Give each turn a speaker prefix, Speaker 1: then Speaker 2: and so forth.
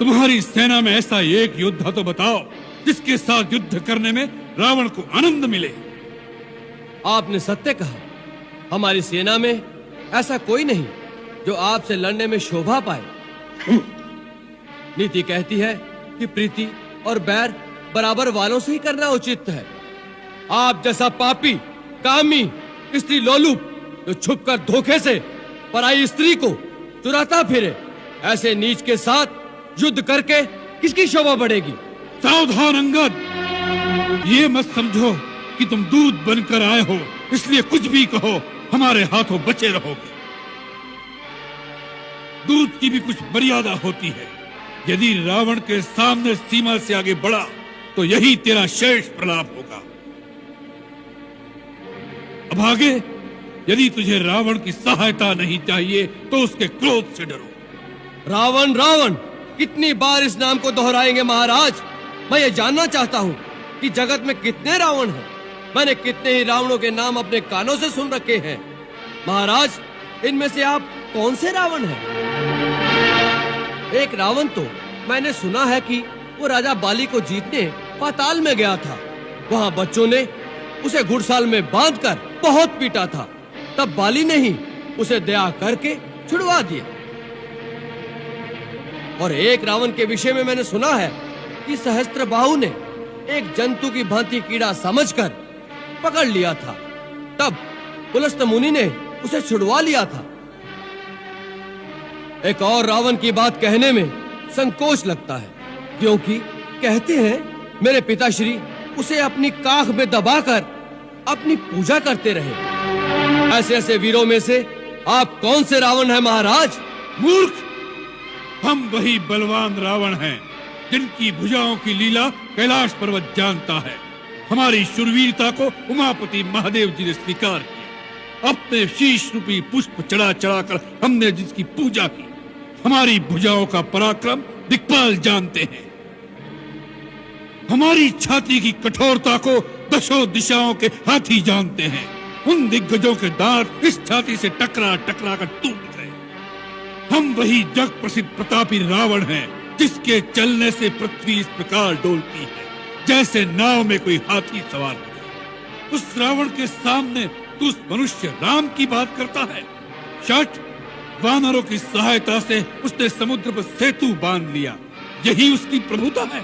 Speaker 1: तुम्हारी सेना में ऐसा एक योद्धा तो बताओ जिसके साथ युद्ध करने में रावण को आनंद मिले।
Speaker 2: आपने सत्य कहा, हमारी सेना में ऐसा कोई नहीं जो आपसे लड़ने में शोभा पाए। नीति कहती है कि प्रीति और बैर बराबर वालों से ही करना उचित है। आप जैसा पापी, कामी, स्त्री लोलुप जो छुपकर धोखे से पराई स्त्री को चुराता फिरे, ऐसे नीच के साथ युद्ध करके किसकी शोभा बढ़ेगी?
Speaker 1: सावधान अंगद, ये मत समझो कि तुम दूध बनकर आए हो इसलिए कुछ भी कहो हमारे हाथों बचे रहोगे। दूध की भी कुछ मर्यादा होती है। यदि रावण के सामने सीमा से आगे बढ़ा तो यही तेरा शेष प्रलाप होगा। अब आगे, यदि तुझे रावण की सहायता नहीं चाहिए तो उसके क्रोध से डरो।
Speaker 2: रावण रावण कितनी बार इस नाम को दोहराएंगे महाराज? मैं ये जानना चाहता हूँ कि जगत में कितने रावण हैं। मैंने कितने ही रावणों के नाम अपने कानों से सुन रखे हैं। महाराज, इनमें से आप कौन से रावण हैं? एक रावण तो मैंने सुना है कि वो राजा बाली को जीतने पाताल में गया था। वहाँ बच्चों ने उसे घुड़साल में बांधकर बहुत पीटा था। तब बाली ने ही उसे दया करके छुड़वा दिया। और एक रावण के विषय में मैंने सुना है कि सहस्त्रबाहु ने एक जंतु की भांति कीड़ा समझकर पकड़ लिया था। तब पुलस्त मुनि ने उसे छुड़वा लिया था। एक और रावण की बात कहने में संकोच लगता है, क्योंकि कहते हैं मेरे पिताश्री उसे अपनी काख में दबाकर अपनी पूजा करते रहे। ऐसे ऐसे वीरों में से आप कौन से रावण हैं महाराज?
Speaker 1: मूर्ख, हम वही बलवान रावण हैं जिनकी भुजाओं की लीला कैलाश पर्वत जानता है। हमारी शूरवीरता को उमापति महादेव जी ने स्वीकार किया। अपने शीश रूपी पुष्प चढ़ा चढ़ाकर हमने जिसकी पूजा की। हमारी भुजाओं का पराक्रम दिक्पाल जानते हैं। हमारी छाती की कठोरता को दशों दिशाओं के हाथी जानते हैं। उन दिग्गजों के दांत इस छाती से टकरा टकरा कर टूट गए। हम वही जग प्रसिद्ध प्रतापी रावण हैं जिसके चलने से पृथ्वी इस प्रकार डोलती है जैसे नाव में कोई हाथी सवार हो। उस रावण के सामने तू उस मनुष्य राम की बात करता है। शठ, वानरों की सहायता से उसने समुद्र पर सेतु बांध लिया। यही उसकी प्रभुता है।